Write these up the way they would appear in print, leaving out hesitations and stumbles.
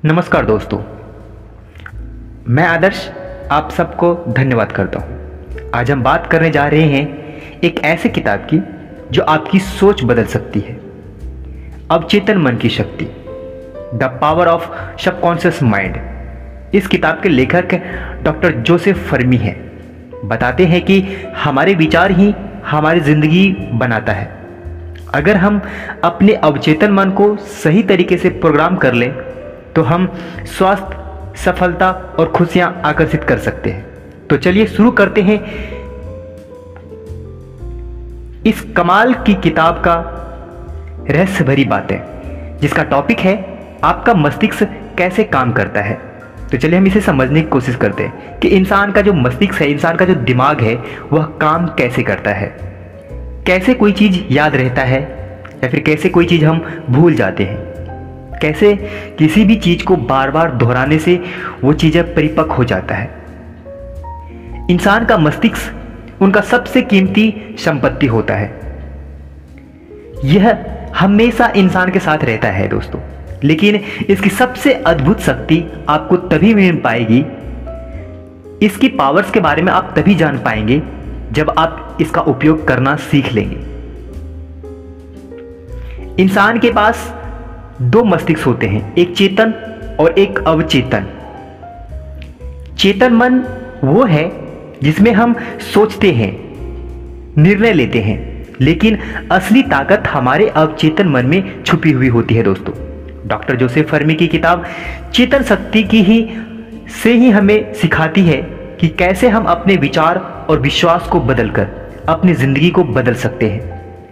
नमस्कार दोस्तों, मैं आदर्श आप सबको धन्यवाद करता हूँ। आज हम बात करने जा रहे हैं एक ऐसे किताब की जो आपकी सोच बदल सकती है। अवचेतन मन की शक्ति, the power of subconscious mind. इस किताब के लेखक डॉक्टर जोसेफ फर्मी हैं। बताते हैं कि हमारे विचार ही हमारी जिंदगी बनाता है। अगर हम अपने अवचेतन मन को सही तरीके से प्रोग्राम कर लें तो हम स्वास्थ्य, सफलता और खुशियां आकर्षित कर सकते हैं। तो चलिए शुरू करते हैं इस कमाल की किताब का रहस्य भरी बातें, जिसका टॉपिक है आपका मस्तिष्क कैसे काम करता है। तो चलिए हम इसे समझने की कोशिश करते हैं कि इंसान का जो मस्तिष्क है, इंसान का जो दिमाग है, वह काम कैसे करता है। कैसे कोई चीज़ याद रहता है या फिर कैसे कोई चीज़ हम भूल जाते हैं। कैसे किसी भी चीज को बार बार दोहराने से वो चीजें परिपक्व हो जाता है। इंसान का मस्तिष्क उनका सबसे कीमती संपत्ति होता है। यह हमेशा इंसान के साथ रहता है दोस्तों, लेकिन इसकी सबसे अद्भुत शक्ति आपको तभी मिल पाएगी, इसकी पावर्स के बारे में आप तभी जान पाएंगे जब आप इसका उपयोग करना सीख लेंगे। इंसान के पास दो मस्तिष्क होते हैं, एक चेतन और एक अवचेतन। चेतन मन वो है जिसमें हम सोचते हैं, निर्णय लेते हैं, लेकिन असली ताकत हमारे अवचेतन मन में छुपी हुई होती है दोस्तों। डॉक्टर जोसेफ फर्मी की किताब चेतन शक्ति की से ही हमें सिखाती है कि कैसे हम अपने विचार और विश्वास को बदलकर अपनी जिंदगी को बदल सकते हैं।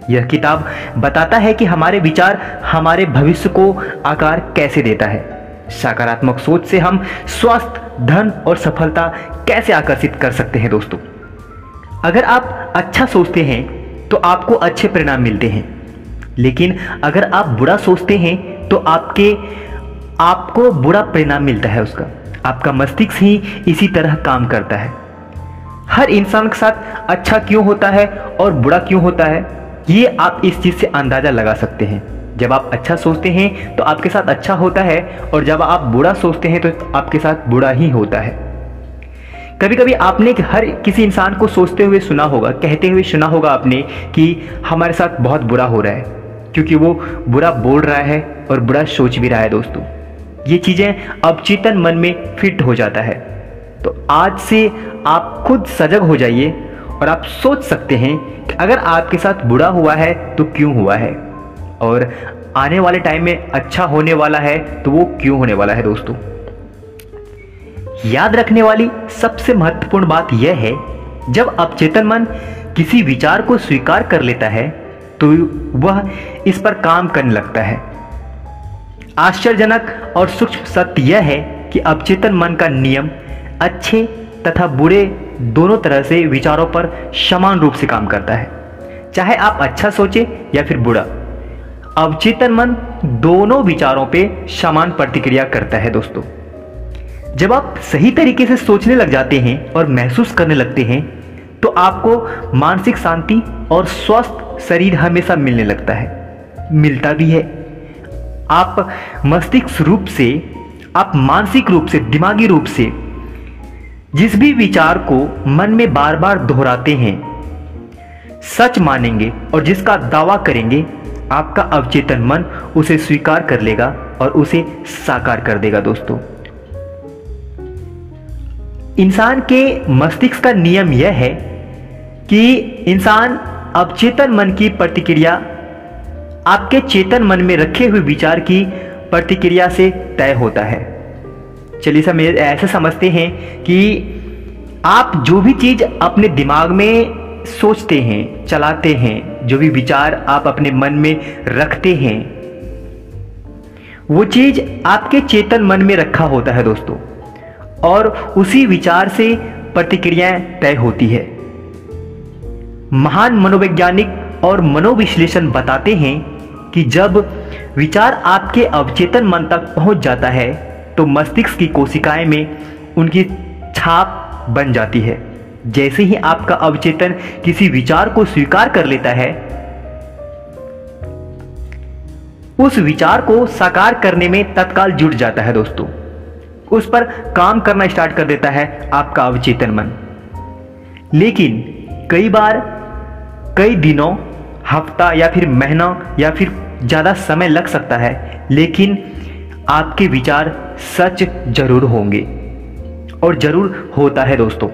यह किताब बताता है कि हमारे विचार हमारे भविष्य को आकार कैसे देता है। सकारात्मक सोच से हम स्वास्थ्य, धन और सफलता कैसे आकर्षित कर सकते हैं दोस्तों। अगर आप अच्छा सोचते हैं तो आपको अच्छे परिणाम मिलते हैं, लेकिन अगर आप बुरा सोचते हैं तो आपको बुरा परिणाम मिलता है उसका। आपका मस्तिष्क ही इसी तरह काम करता है। हर इंसान के साथ अच्छा क्यों होता है और बुरा क्यों होता है, ये आप इस चीज से अंदाजा लगा सकते हैं। जब आप अच्छा सोचते हैं तो आपके साथ अच्छा होता है, और जब आप बुरा सोचते हैं तो आपके साथ बुरा ही होता है। कभी कभी आपने हर किसी इंसान को सोचते हुए सुना होगा, कहते हुए सुना होगा आपने कि हमारे साथ बहुत बुरा हो रहा है, क्योंकि वो बुरा बोल रहा है और बुरा सोच भी रहा है दोस्तों। ये चीजें अवचेतन मन में फिट हो जाता है। तो आज से आप खुद सजग हो जाइए और आप सोच सकते हैं कि अगर आपके साथ बुरा हुआ है तो क्यों हुआ है, और आने वाले टाइम में अच्छा होने वाला है तो वो क्यों होने वाला है दोस्तों। याद रखने वाली सबसे महत्वपूर्ण बात यह है, जब अवचेतन मन किसी विचार को स्वीकार कर लेता है तो वह इस पर काम करने लगता है। आश्चर्यजनक और सूक्ष्म सत्य यह है कि अवचेतन मन का नियम अच्छे तथा बुरे दोनों तरह से विचारों पर समान रूप से काम करता है। चाहे आप अच्छा सोचें या फिर बुरा, अवचेतन मन दोनों विचारों पे समान प्रतिक्रिया करता है दोस्तों। जब आप सही तरीके से सोचने लग जाते हैं और महसूस करने लगते हैं तो आपको मानसिक शांति और स्वस्थ शरीर हमेशा मिलने लगता है, मिलता भी है। आप मस्तिष्क रूप से, आप मानसिक रूप से, दिमागी रूप से जिस भी विचार को मन में बार बार दोहराते हैं, सच मानेंगे और जिसका दावा करेंगे, आपका अवचेतन मन उसे स्वीकार कर लेगा और उसे साकार कर देगा दोस्तों। इंसान के मस्तिष्क का नियम यह है कि इंसान अवचेतन मन की प्रतिक्रिया आपके चेतन मन में रखे हुए विचार की प्रतिक्रिया से तय होता है। चलिए सब ऐसे समझते हैं कि आप जो भी चीज अपने दिमाग में सोचते हैं, चलाते हैं, जो भी विचार आप अपने मन में रखते हैं, वो चीज आपके चेतन मन में रखा होता है दोस्तों, और उसी विचार से प्रतिक्रियाएं तय होती है। महान मनोवैज्ञानिक और मनोविश्लेषण बताते हैं कि जब विचार आपके अवचेतन मन तक पहुंच जाता है तो मस्तिष्क की कोशिकाएं में उनकी छाप बन जाती है। जैसे ही आपका अवचेतन किसी विचार को स्वीकार कर लेता है, उस विचार को साकार करने में तत्काल जुट जाता है दोस्तों। उस पर काम करना स्टार्ट कर देता है आपका अवचेतन मन। लेकिन कई बार कई दिनों, हफ्ता या फिर महीना या फिर ज़्यादा समय लग सकता है, लेकिन आपके विचार सच जरूर होंगे और जरूर होता है दोस्तों।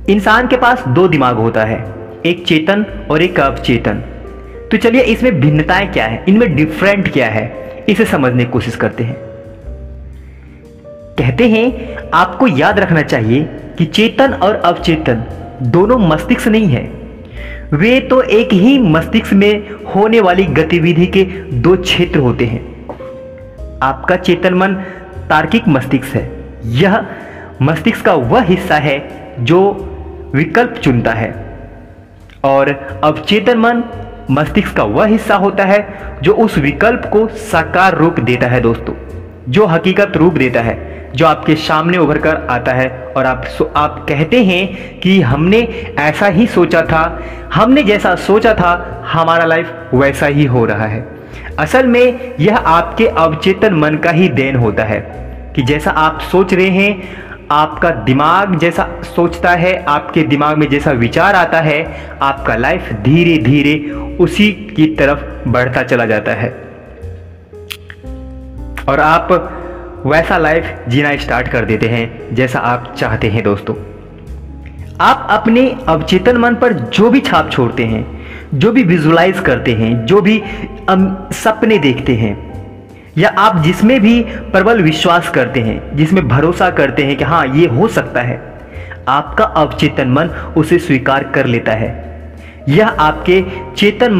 इंसान के पास दो दिमाग होता है, एक चेतन और एक अवचेतन। तो चलिए इसमें भिन्नताएं क्या है, इनमें डिफरेंट क्या है, इसे समझने की कोशिश करते हैं। कहते हैं आपको याद रखना चाहिए कि चेतन और अवचेतन दोनों मस्तिष्क नहीं है, वे तो एक ही मस्तिष्क में होने वाली गतिविधि के दो क्षेत्र होते हैं। आपका चेतन मन तार्किक मस्तिष्क है। यह मस्तिष्क का वह हिस्सा है जो विकल्प चुनता है, और अवचेतन मन मस्तिष्क का वह हिस्सा होता है जो उस विकल्प को साकार रूप देता है दोस्तों, जो हकीकत रूप देता है, जो आपके सामने उभर कर आता है और आप कहते हैं कि हमने ऐसा ही सोचा था, हमने जैसा सोचा था हमारा लाइफ वैसा ही हो रहा है। असल में यह आपके अवचेतन मन का ही देन होता है कि जैसा आप सोच रहे हैं, आपका दिमाग जैसा सोचता है, आपके दिमाग में जैसा विचार आता है, आपका लाइफ धीरे धीरे उसी की तरफ बढ़ता चला जाता है और आप वैसा लाइफ जीना स्टार्ट कर देते हैं जैसा आप चाहते हैं दोस्तों। आप अपने अवचेतन मन पर जो भी छाप छोड़ते हैं, जो भी विजुलाइज करते हैं, जो भी सपने देखते हैं, या आप जिसमें भी प्रबल विश्वास करते हैं, जिसमें भरोसा करते हैं कि हाँ ये हो सकता है, आपका अवचेतन मन उसे स्वीकार कर लेता है। यह आपके चेतन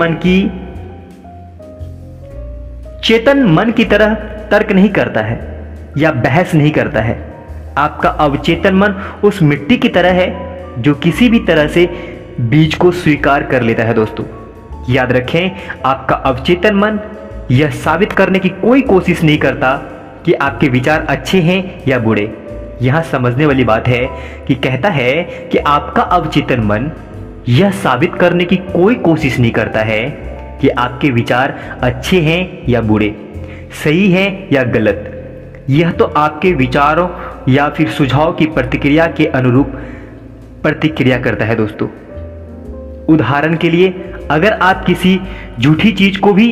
मन की तरह तर्क नहीं करता है या बहस नहीं करता है। आपका अवचेतन मन उस मिट्टी की तरह है जो किसी भी तरह से बीज को स्वीकार कर लेता है दोस्तों। याद रखें, आपका अवचेतन मन यह साबित करने की कोई कोशिश नहीं करता कि आपके विचार अच्छे हैं या बुरे। यहां समझने वाली बात है कि कहता है कि आपका अवचेतन मन यह साबित करने की कोई कोशिश नहीं करता है कि आपके विचार अच्छे हैं या बुरे, सही हैं या गलत। यह तो आपके विचारों या फिर सुझाव की प्रतिक्रिया के अनुरूप प्रतिक्रिया करता है दोस्तों। उदाहरण के लिए, अगर आप किसी झूठी चीज को भी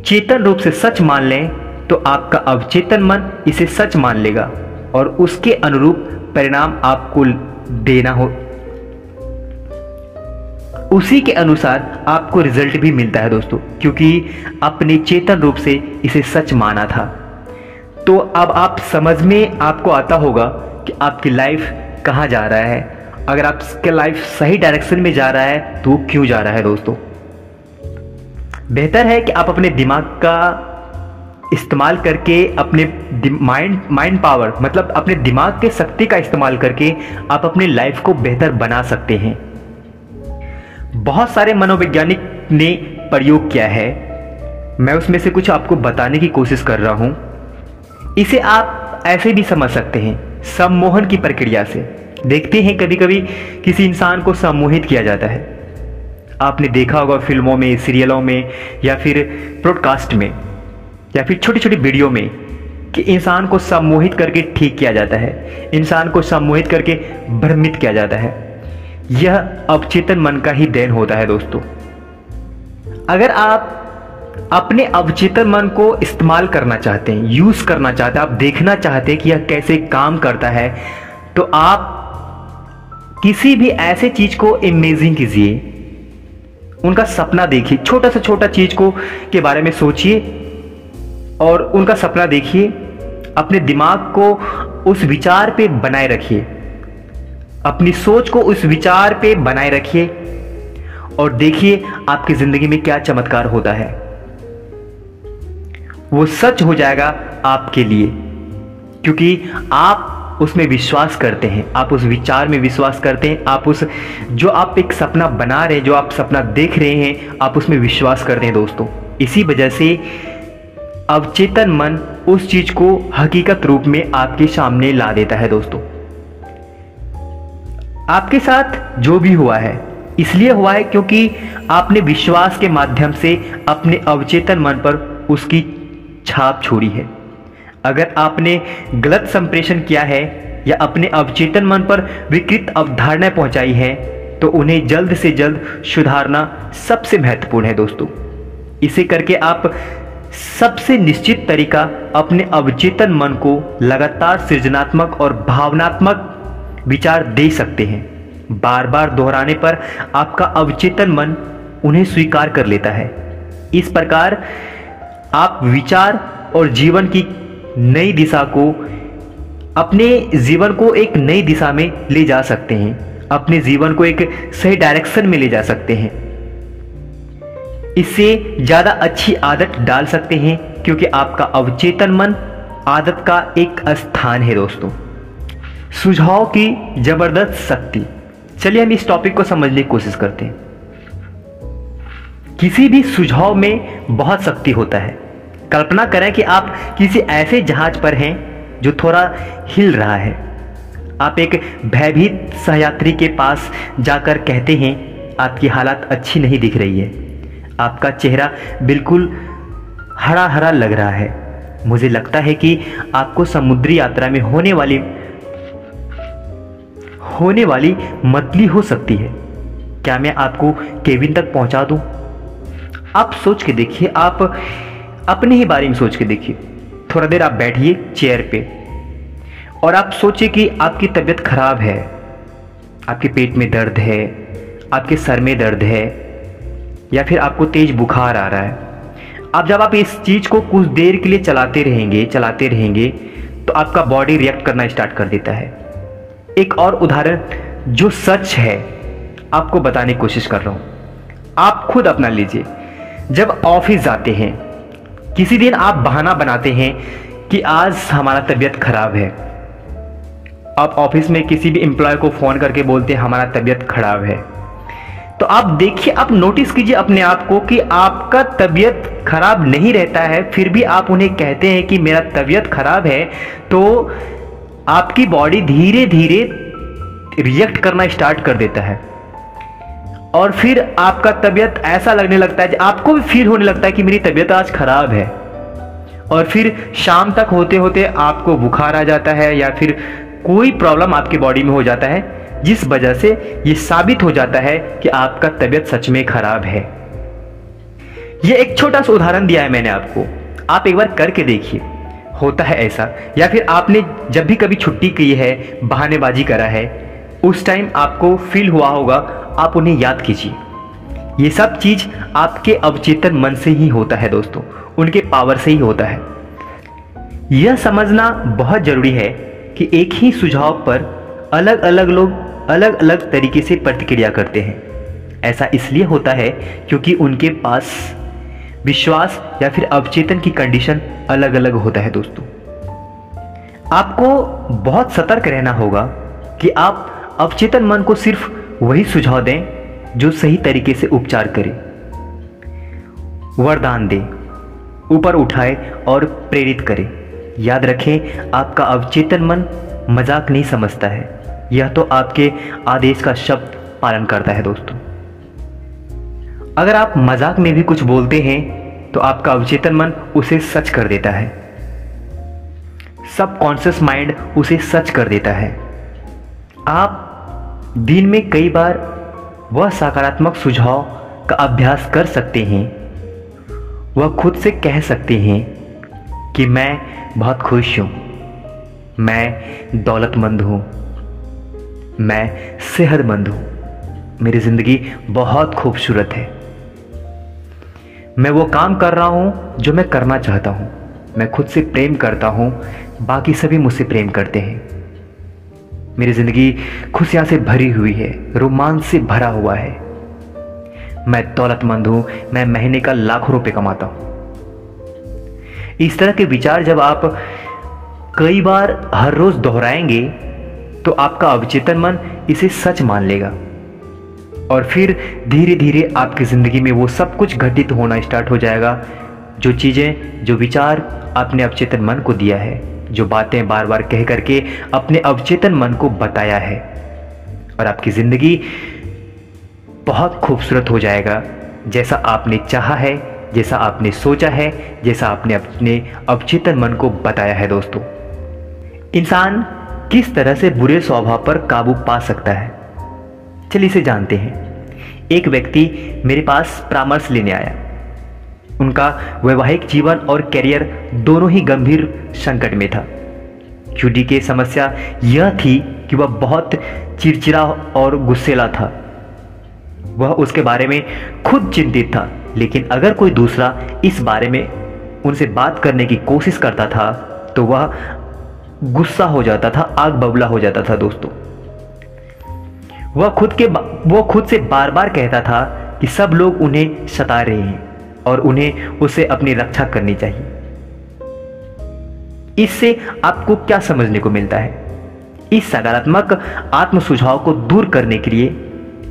चेतन रूप से सच मान लें तो आपका अवचेतन मन इसे सच मान लेगा और उसके अनुरूप परिणाम आपको देना हो, उसी के अनुसार आपको रिजल्ट भी मिलता है दोस्तों, क्योंकि अपने चेतन रूप से इसे सच माना था। तो अब आप समझ में आपको आता होगा कि आपकी लाइफ कहाँ जा रहा है। अगर आपकी लाइफ सही डायरेक्शन में जा रहा है तो क्यों जा रहा है दोस्तों। बेहतर है कि आप अपने दिमाग का इस्तेमाल करके, अपने माइंड पावर मतलब अपने दिमाग के शक्ति का इस्तेमाल करके आप अपनी लाइफ को बेहतर बना सकते हैं। बहुत सारे मनोवैज्ञानिक ने प्रयोग किया है, मैं उसमें से कुछ आपको बताने की कोशिश कर रहा हूं। इसे आप ऐसे भी समझ सकते हैं, सम्मोहन की प्रक्रिया से। देखते हैं कभी कभी किसी इंसान को सम्मोहित किया जाता है, आपने देखा होगा फिल्मों में, सीरियलों में या फिर ब्रॉडकास्ट में या फिर छोटी छोटी वीडियो में कि इंसान को सम्मोहित करके ठीक किया जाता है, इंसान को सम्मोहित करके भ्रमित किया जाता है। यह अवचेतन मन का ही देन होता है दोस्तों। अगर आप अपने अवचेतन मन को इस्तेमाल करना चाहते हैं, यूज करना चाहते हैं, आप देखना चाहते हैं कि यह कैसे काम करता है, तो आप किसी भी ऐसे चीज को इमेजिन कीजिए, उनका सपना देखिए, छोटा से छोटा चीज को के बारे में सोचिए और उनका सपना देखिए। अपने दिमाग को उस विचार पे बनाए रखिए, अपनी सोच को उस विचार पे बनाए रखिए और देखिए आपकी जिंदगी में क्या चमत्कार होता है। वो सच हो जाएगा आपके लिए, क्योंकि आप उसमें विश्वास करते हैं, आप उस विचार में विश्वास करते हैं, आप उस जो आप एक सपना बना रहे हैं, जो आप सपना देख रहे हैं, आप उसमें विश्वास करते हैं दोस्तों। इसी वजह से अवचेतन मन उस चीज को हकीकत रूप में आपके सामने ला देता है दोस्तों। आपके साथ जो भी हुआ है इसलिए हुआ है क्योंकि आपने विश्वास के माध्यम से अपने अवचेतन मन पर उसकी छाप छोड़ी है। अगर आपने गलत संप्रेषण किया है या अपने अवचेतन मन पर विकृत अवधारणाएं पहुंचाई है तो उन्हें जल्द से जल्द सुधारना सबसे महत्वपूर्ण है दोस्तों। इसे करके आप सबसे निश्चित तरीका अपने अवचेतन मन को लगातार सृजनात्मक और भावनात्मक विचार दे सकते हैं। बार बार दोहराने पर आपका अवचेतन मन उन्हें स्वीकार कर लेता है। इस प्रकार आप विचार और जीवन की नई दिशा को, अपने जीवन को एक नई दिशा में ले जा सकते हैं, अपने जीवन को एक सही डायरेक्शन में ले जा सकते हैं। इससे ज़्यादा अच्छी आदत डाल सकते हैं क्योंकि आपका अवचेतन मन आदत का एक स्थान है दोस्तों। सुझाव की जबरदस्त शक्ति। चलिए हम इस टॉपिक को समझने की कोशिश करते हैं। किसी भी सुझाव में बहुत शक्ति होता है। कल्पना करें कि आप किसी ऐसे जहाज पर हैं जो थोड़ा हिल रहा है। आप एक भयभीत सहयात्री के पास जाकर कहते हैं, आपकी हालत अच्छी नहीं दिख रही है, आपका चेहरा बिल्कुल हरा हरा लग रहा है। मुझे लगता है कि आपको समुद्री यात्रा में होने वाली मतली हो सकती है। क्या मैं आपको केबिन तक पहुंचा दूं? आप सोच के देखिए, आप अपने ही बारे में सोच के देखिए। थोड़ा देर आप बैठिए चेयर पे और आप सोचिए कि आपकी तबीयत खराब है, आपके पेट में दर्द है, आपके सर में दर्द है या फिर आपको तेज बुखार आ रहा है। जब आप इस चीज को कुछ देर के लिए चलाते रहेंगे तो आपका बॉडी रिएक्ट करना स्टार्ट कर देता है। एक और उदाहरण जो सच है आपको बताने की कोशिश कर रहा हूं, आप खुद अपना लीजिए। जब ऑफिस जाते हैं, किसी दिन आप बहाना बनाते हैं कि आज हमारा तबीयत खराब है। आप ऑफिस में किसी भी एम्प्लॉय को फोन करके बोलते हैं हमारा तबीयत खराब है। तो आप देखिए, आप नोटिस कीजिए अपने आप को कि आपका तबीयत खराब नहीं रहता है, फिर भी आप उन्हें कहते हैं कि मेरा तबीयत खराब है। तो आपकी बॉडी धीरे धीरे रिएक्ट करना स्टार्ट कर देता है और फिर आपका तबीयत ऐसा लगने लगता है, आपको भी फील होने लगता है कि मेरी तबीयत आज खराब है। और फिर शाम तक होते होते आपको बुखार आ जाता है या फिर कोई प्रॉब्लम आपकी बॉडी में हो जाता है, जिस वजह से यह साबित हो जाता है कि आपका तबीयत सच में खराब है। यह एक छोटा सा उदाहरण दिया है मैंने आपको, आप एक बार करके देखिए, होता है ऐसा। या फिर आपने जब भी कभी छुट्टी की है, बहानेबाजी करा है, उस टाइम आपको फील हुआ होगा, आप उन्हें याद कीजिए। ये सब चीज आपके अवचेतन मन से ही होता है दोस्तों, उनके पावर से ही होता है। यह समझना बहुत जरूरी है कि एक ही सुझाव पर अलग अलग लोग अलग अलग तरीके से प्रतिक्रिया करते हैं। ऐसा इसलिए होता है क्योंकि उनके पास विश्वास या फिर अवचेतन की कंडीशन अलग अलग होता है दोस्तों। आपको बहुत सतर्क रहना होगा कि आप अवचेतन मन को सिर्फ वही सुझाव दें जो सही तरीके से उपचार करे, वरदान दे, ऊपर उठाए और प्रेरित करे। याद रखें, आपका अवचेतन मन मजाक नहीं समझता है, यह तो आपके आदेश का शब्द पालन करता है दोस्तों। अगर आप मजाक में भी कुछ बोलते हैं तो आपका अवचेतन मन उसे सच कर देता है, सबकॉन्शियस माइंड उसे सच कर देता है। आप दिन में कई बार वह सकारात्मक सुझाव का अभ्यास कर सकते हैं। वह खुद से कह सकते हैं कि मैं बहुत खुश हूं, मैं दौलतमंद हूं, मैं सेहतमंद हूं, मेरी जिंदगी बहुत खूबसूरत है, मैं वो काम कर रहा हूं जो मैं करना चाहता हूं, मैं खुद से प्रेम करता हूं, बाकी सभी मुझसे प्रेम करते हैं, मेरी जिंदगी खुशियां से भरी हुई है, रोमांच से भरा हुआ है, मैं दौलतमंद हूं, मैं महीने का लाखों रुपए कमाता हूं। इस तरह के विचार जब आप कई बार हर रोज दोहराएंगे तो आपका अवचेतन मन इसे सच मान लेगा और फिर धीरे धीरे आपकी जिंदगी में वो सब कुछ घटित होना स्टार्ट हो जाएगा, जो चीजें, जो विचार आपने अवचेतन मन को दिया है, जो बातें बार बार कह करके अपने अवचेतन मन को बताया है, और आपकी जिंदगी बहुत खूबसूरत हो जाएगा, जैसा आपने चाहा है जैसा आपने सोचा है, जैसा आपने अपने अवचेतन मन को बताया है। दोस्तों, इंसान किस तरह से बुरे स्वभाव पर काबू पा सकता है, चलिए इसे जानते हैं। एक व्यक्ति मेरे पास परामर्श लेने आया। उनका वैवाहिक जीवन और करियर दोनों ही गंभीर संकट में था। क्यूडी की समस्या यह थी कि वह बहुत चिड़चिड़ा और गुस्सेला था। वह उसके बारे में खुद चिंतित था, लेकिन अगर कोई दूसरा इस बारे में उनसे बात करने की कोशिश करता था तो वह गुस्सा हो जाता था, आग बबूला हो जाता था। दोस्तों, वह खुद से बार बार कहता था कि सब लोग उन्हें सता रहे हैं और उन्हें उससे अपनी रक्षा करनी चाहिए। इससे आपको क्या समझने को मिलता है? इस सकारात्मक आत्म सुझाव को दूर करने के लिए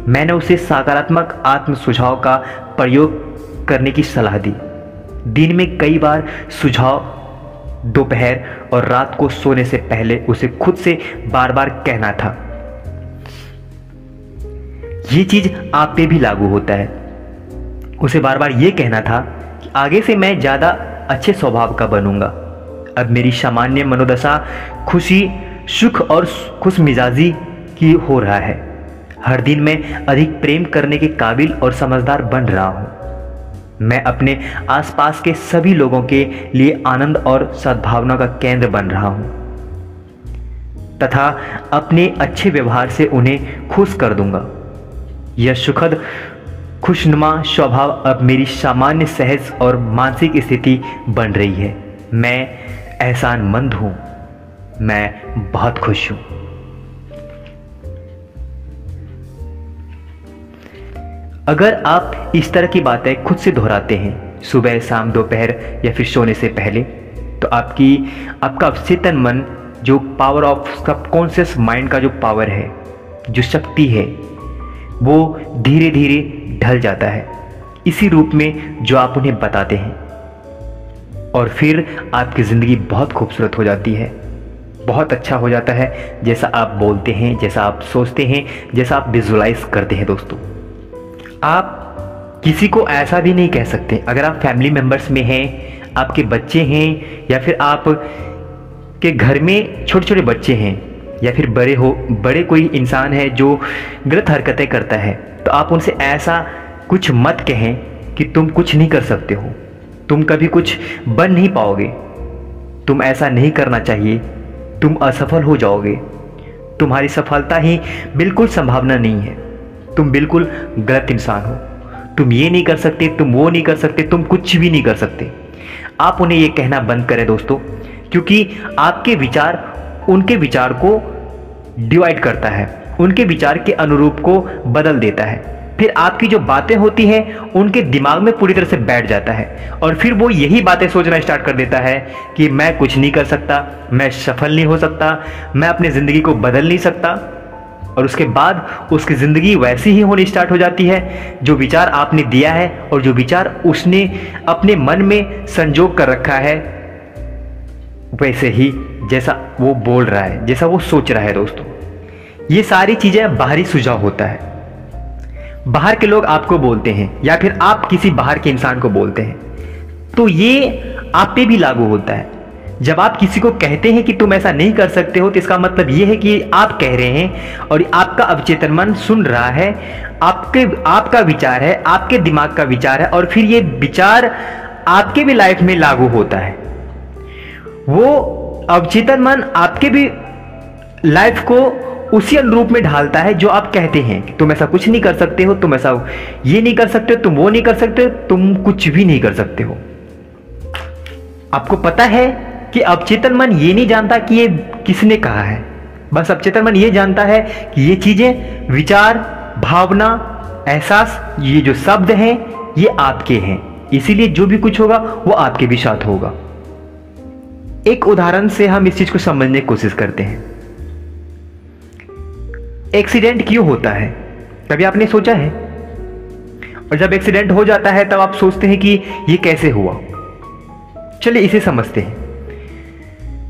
मैंने उसे सकारात्मक आत्म सुझाव का प्रयोग करने की सलाह दी। दिन में कई बार सुझाव, दोपहर और रात को सोने से पहले उसे खुद से बार बार कहना था। ये चीज आप पे भी लागू होता है। उसे बार बार ये कहना था कि आगे से मैं ज्यादा अच्छे स्वभाव का बनूंगा। अब मेरी सामान्य मनोदशा खुशी, सुख और खुश मिजाजी की हो रहा है। हर दिन मैं अधिक प्रेम करने के काबिल और समझदार बन रहा हूं। मैं अपने आसपास के सभी लोगों के लिए आनंद और सद्भावना का केंद्र बन रहा हूं तथा अपने अच्छे व्यवहार से उन्हें खुश कर दूंगा। यह सुखद खुशनुमा स्वभाव अब मेरी सामान्य सहज और मानसिक स्थिति बन रही है। मैं एहसानमंद हूं। मैं बहुत खुश हूं। अगर आप इस तरह की बातें खुद से दोहराते हैं, सुबह, शाम, दोपहर या फिर सोने से पहले, तो आपका अवचेतन मन, जो पावर ऑफ सबकॉन्शियस माइंड का जो पावर है, जो शक्ति है, वो धीरे धीरे ढल जाता है इसी रूप में जो आप उन्हें बताते हैं। और फिर आपकी ज़िंदगी बहुत खूबसूरत हो जाती है, बहुत अच्छा हो जाता है, जैसा आप बोलते हैं, जैसा आप सोचते हैं, जैसा आप विजुलाइज करते हैं। दोस्तों, आप किसी को ऐसा भी नहीं कह सकते। अगर आप फैमिली मेंबर्स में हैं, आपके बच्चे हैं, या फिर आप के घर में छोटे छोटे बच्चे हैं, या फिर बड़े कोई इंसान है जो गलत हरकतें करता है, तो आप उनसे ऐसा कुछ मत कहें कि तुम कुछ नहीं कर सकते हो, तुम कभी कुछ बन नहीं पाओगे, तुम ऐसा नहीं करना चाहिए, तुम असफल हो जाओगे, तुम्हारी सफलता ही बिल्कुल संभावना नहीं है, तुम बिल्कुल गलत इंसान हो, तुम ये नहीं कर सकते, तुम वो नहीं कर सकते, तुम कुछ भी नहीं कर सकते। आप उन्हें ये कहना बंद करें दोस्तों, क्योंकि आपके विचार उनके विचार को डिवाइड करता है, उनके विचार के अनुरूप को बदल देता है। फिर आपकी जो बातें होती हैं उनके दिमाग में पूरी तरह से बैठ जाता है और फिर वो यही बातें सोचना स्टार्ट कर देता है कि मैं कुछ नहीं कर सकता, मैं सफल नहीं हो सकता, मैं अपनी ज़िंदगी को बदल नहीं सकता। और उसके बाद उसकी ज़िंदगी वैसी ही होनी स्टार्ट हो जाती है जो विचार आपने दिया है और जो विचार उसने अपने मन में संजोग कर रखा है, वैसे ही जैसा वो बोल रहा है, जैसा वो सोच रहा है। दोस्तों, ये सारी चीज़ें बाहरी सुझाव होता है। बाहर के लोग आपको बोलते हैं या फिर आप किसी बाहर के इंसान को बोलते हैं, तो ये आप पे भी लागू होता है। जब आप किसी को कहते हैं कि तुम ऐसा नहीं कर सकते हो, तो इसका मतलब ये है कि आप कह रहे हैं और आपका अवचेतन मन सुन रहा है, आपका विचार है, आपके दिमाग का विचार है, और फिर ये विचार आपके भी लाइफ में लागू होता है। वो अवचेतन मन आपके भी लाइफ को उसी अनुरूप में ढालता है जो आप कहते हैं कि तुम ऐसा कुछ नहीं कर सकते हो, तुम ऐसा ये नहीं कर सकते, तुम वो नहीं कर सकते, तुम कुछ भी नहीं कर सकते हो। आपको पता है कि अवचेतन मन ये नहीं जानता कि ये किसने कहा है, बस अवचेतन मन ये जानता है कि ये चीजें, विचार, भावना, एहसास, ये जो शब्द हैं ये आपके हैं, इसीलिए जो भी कुछ होगा वो आपके भी साथ होगा। एक उदाहरण से हम इस चीज को समझने की कोशिश करते हैं। एक्सीडेंट क्यों होता है, कभी आपने सोचा है? और जब एक्सीडेंट हो जाता है तब आप सोचते हैं कि ये कैसे हुआ। चलिए इसे समझते हैं।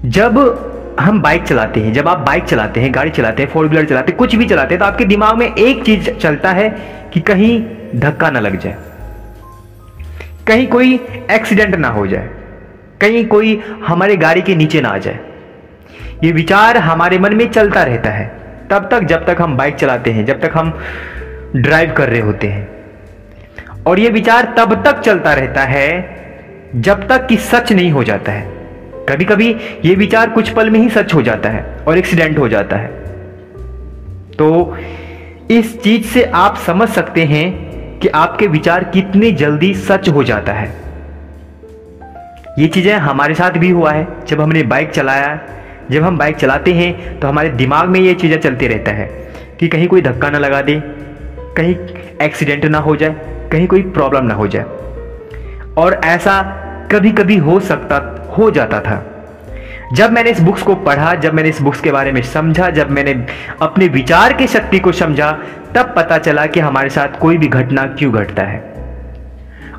जब हम बाइक चलाते हैं, जब आप बाइक चलाते हैं, गाड़ी चलाते हैं, फोर व्हीलर चलाते हैं, कुछ भी चलाते हैं, तो आपके दिमाग में एक चीज चलता है कि कहीं धक्का ना लग जाए, कहीं कोई एक्सीडेंट ना हो जाए, कहीं कोई हमारे गाड़ी के नीचे ना आ जाए। ये विचार हमारे मन में चलता रहता है तब तक जब तक हम बाइक चलाते हैं, जब तक हम ड्राइव कर रहे होते हैं। और ये विचार तब तक चलता रहता है जब तक कि सच नहीं हो जाता है। कभी कभी ये विचार कुछ पल में ही सच हो जाता है और एक्सीडेंट हो जाता है। तो इस चीज से आप समझ सकते हैं कि आपके विचार कितने जल्दी सच हो जाता है। ये चीजें हमारे साथ भी हुआ है। जब हमने बाइक चलाया, जब हम बाइक चलाते हैं तो हमारे दिमाग में ये चीजें चलती रहता है कि कहीं कोई धक्का ना लगा दे, कहीं एक्सीडेंट ना हो जाए, कहीं कोई प्रॉब्लम ना हो जाए। और ऐसा कभी कभी हो जाता था। जब मैंने इस बुक्स को पढ़ा, जब मैंने इस बुक्स के बारे में समझा, जब मैंने अपने विचार की शक्ति को समझा, तब पता चला कि हमारे साथ कोई भी घटना क्यों घटता है।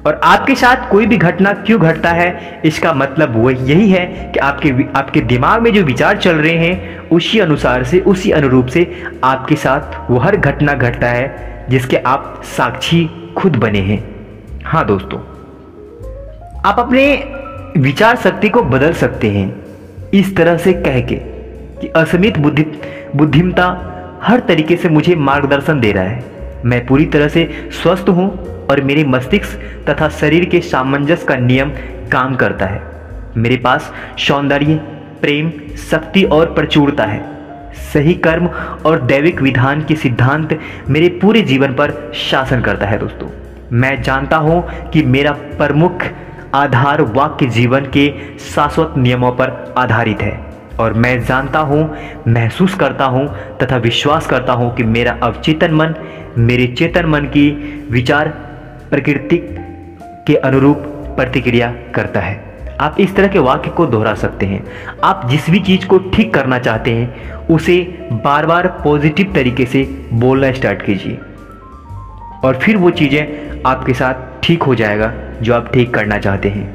और आपके साथ कोई भी घटना क्यों घटता है, इसका मतलब वो यही है कि आपके दिमाग में जो विचार चल रहे हैं उसी अनुसार से, उसी अनुरूप से आपके साथ वो हर घटना घटता है जिसके आप साक्षी खुद बने हैं। हाँ दोस्तों, आप अपने विचार शक्ति को बदल सकते हैं इस तरह से कह के कि असीमित बुद्धिमत्ता हर तरीके से मुझे मार्गदर्शन दे रहा है। मैं पूरी तरह से स्वस्थ हूं और मेरे मस्तिष्क तथा शरीर के सामंजस्य का नियम काम करता है। मेरे पास सौंदर्य, प्रेम, शक्ति और प्रचुरता है। सही कर्म और दैविक विधान के सिद्धांत मेरे पूरे जीवन पर शासन करता है। दोस्तों, मैं जानता हूं कि मेरा प्रमुख आधार वाक्य जीवन के शाश्वत नियमों पर आधारित है। और मैं जानता हूं, महसूस करता हूं तथा विश्वास करता हूं कि मेरा अवचेतन मन मेरे चेतन मन की विचार प्रकृति के अनुरूप प्रतिक्रिया करता है। आप इस तरह के वाक्य को दोहरा सकते हैं। आप जिस भी चीज़ को ठीक करना चाहते हैं उसे बार बार पॉजिटिव तरीके से बोलना स्टार्ट कीजिए और फिर वो चीज़ें आपके साथ ठीक हो जाएगा जो आप ठीक करना चाहते हैं।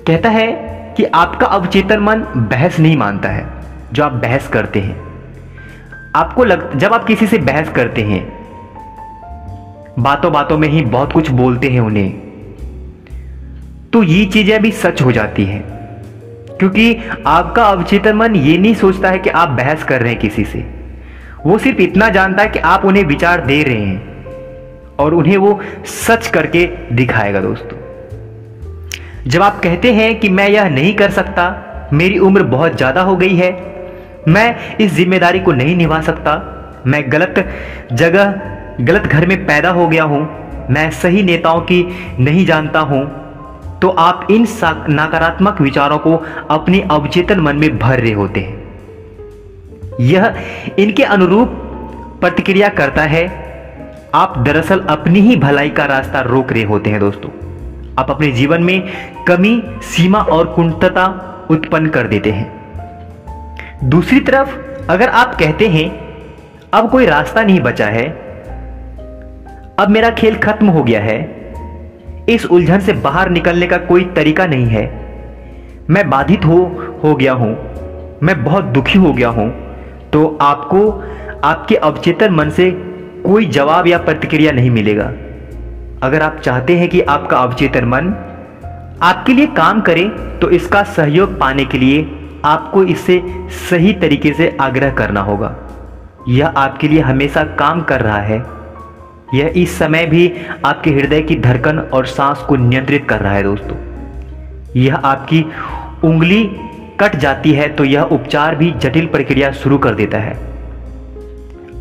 कहता है कि आपका अवचेतन मन बहस नहीं मानता है जो आप बहस करते हैं। जब आप किसी से बहस करते हैं, बातों बातों में ही बहुत कुछ बोलते हैं उन्हें, तो ये चीजें भी सच हो जाती हैं, क्योंकि आपका अवचेतन मन ये नहीं सोचता है कि आप बहस कर रहे हैं किसी से। वो सिर्फ इतना जानता है कि आप उन्हें विचार दे रहे हैं और उन्हें वो सच करके दिखाएगा। दोस्तों, जब आप कहते हैं कि मैं यह नहीं कर सकता, मेरी उम्र बहुत ज्यादा हो गई है, मैं इस जिम्मेदारी को नहीं निभा सकता, मैं गलत जगह गलत घर में पैदा हो गया हूं, मैं सही नेताओं की नहीं जानता हूं, तो आप इन नकारात्मक विचारों को अपने अवचेतन मन में भर रहे होते हैं। यह इनके अनुरूप प्रतिक्रिया करता है। आप दरअसल अपनी ही भलाई का रास्ता रोक रहे होते हैं। दोस्तों, आप अपने जीवन में कमी, सीमा और कुंठता उत्पन्न कर देते हैं। दूसरी तरफ अगर आप कहते हैं अब कोई रास्ता नहीं बचा है, अब मेरा खेल खत्म हो गया है, इस उलझन से बाहर निकलने का कोई तरीका नहीं है, मैं बाधित हो गया हूं, मैं बहुत दुखी हो गया हूं, तो आपको आपके अवचेतन मन से कोई जवाब या प्रतिक्रिया नहीं मिलेगा। अगर आप चाहते हैं कि आपका अवचेतन मन आपके लिए काम करे, तो इसका सहयोग पाने के लिए आपको इससे सही तरीके से आग्रह करना होगा। यह आपके लिए हमेशा काम कर रहा है। यह इस समय भी आपके हृदय की धड़कन और सांस को नियंत्रित कर रहा है। दोस्तों, यह आपकी उंगली कट जाती है तो यह उपचार भी जटिल प्रक्रिया शुरू कर देता है।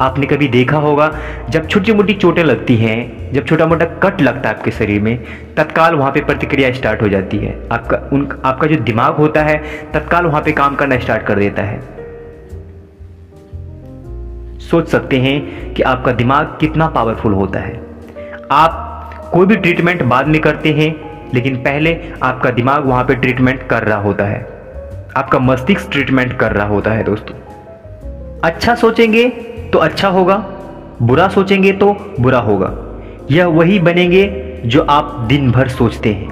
आपने कभी देखा होगा जब छोटी मोटी चोटें लगती हैं, जब छोटा मोटा कट लगता है आपके शरीर में, तत्काल वहां पे प्रतिक्रिया स्टार्ट हो जाती है। आपका जो दिमाग होता है तत्काल वहां पे काम करना स्टार्ट कर देता है। सोच सकते हैं कि आपका दिमाग कितना पावरफुल होता है। आप कोई भी ट्रीटमेंट बाद में करते हैं, लेकिन पहले आपका दिमाग वहां पे ट्रीटमेंट कर रहा होता है, आपका मस्तिष्क ट्रीटमेंट कर रहा होता है। दोस्तों, अच्छा सोचेंगे तो अच्छा होगा, बुरा सोचेंगे तो बुरा होगा। यह वही बनेंगे जो आप दिन भर सोचते हैं,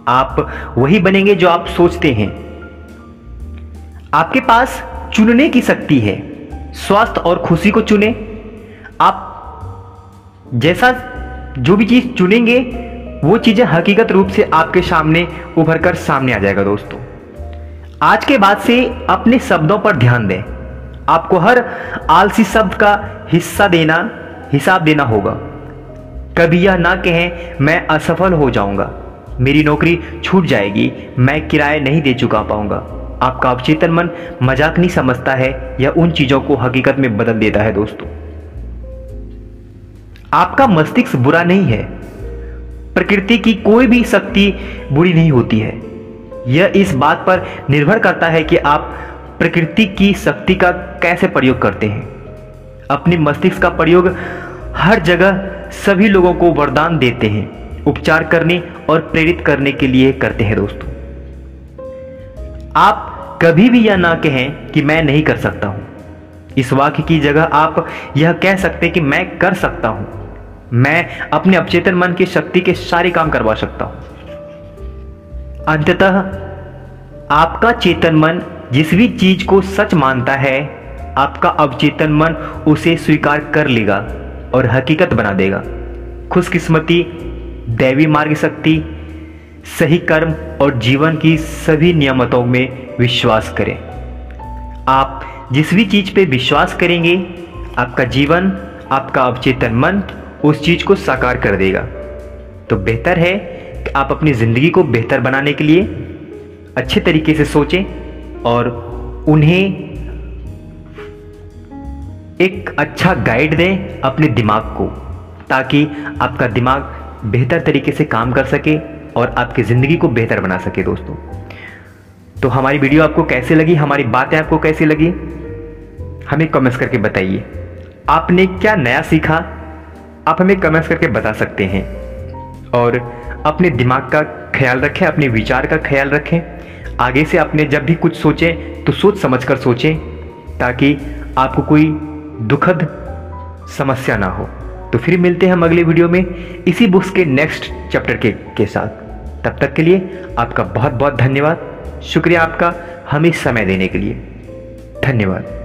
आप वही बनेंगे जो आप सोचते हैं। आपके पास चुनने की शक्ति है। स्वास्थ्य और खुशी को चुने। आप जैसा जो भी चीज चुनेंगे वो चीज़ें हकीकत रूप से आपके सामने उभर कर सामने आ जाएगा दोस्तों। आज के बाद से अपने शब्दों पर ध्यान दें। आपको हर आलसी शब्द का हिसाब देना होगा। कभी यह ना कहें मैं असफल हो जाऊंगा, मेरी नौकरी छूट जाएगी, मैं किराया नहीं दे चुका पाऊंगा। आपका अवचेतन मन मजाक नहीं समझता है, यह उन चीजों को हकीकत में बदल देता है दोस्तों। आपका मस्तिष्क बुरा नहीं है। प्रकृति की कोई भी शक्ति बुरी नहीं होती है। यह इस बात पर निर्भर करता है कि आप प्रकृति की शक्ति का कैसे प्रयोग करते हैं। अपने मस्तिष्क का प्रयोग हर जगह सभी लोगों को वरदान देते हैं, उपचार करने और प्रेरित करने के लिए करते हैं दोस्तों। आप कभी भी यह ना कहें कि मैं नहीं कर सकता हूं। इस वाक्य की जगह आप यह कह सकते हैं कि मैं कर सकता हूं। मैं अपने अवचेतन मन की शक्ति के सारे काम करवा सकता हूं। अंततः आपका चेतन मन जिस भी चीज को सच मानता है, आपका अवचेतन मन उसे स्वीकार कर लेगा और हकीकत बना देगा। खुशकिस्मती, दैवी मार्ग शक्ति, सही कर्म और जीवन की सभी नियमतों में विश्वास करें। आप जिस भी चीज पे विश्वास करेंगे, आपका जीवन, आपका अवचेतन मन उस चीज को साकार कर देगा। तो बेहतर है कि आप अपनी जिंदगी को बेहतर बनाने के लिए अच्छे तरीके से सोचें और उन्हें एक अच्छा गाइड दें अपने दिमाग को, ताकि आपका दिमाग बेहतर तरीके से काम कर सके और आपकी ज़िंदगी को बेहतर बना सके दोस्तों। तो हमारी वीडियो आपको कैसे लगी, हमारी बातें आपको कैसी लगी, हमें कमेंट्स करके बताइए। आपने क्या नया सीखा, आप हमें कमेंट्स करके बता सकते हैं। और अपने दिमाग का ख्याल रखें, अपने विचार का ख्याल रखें। आगे से आपने जब भी कुछ सोचें तो सोच समझकर सोचें, ताकि आपको कोई दुखद समस्या ना हो। तो फिर मिलते हैं हम अगले वीडियो में इसी बुक्स के नेक्स्ट चैप्टर के साथ। तब तक के लिए आपका बहुत बहुत धन्यवाद। शुक्रिया आपका हमें समय देने के लिए। धन्यवाद।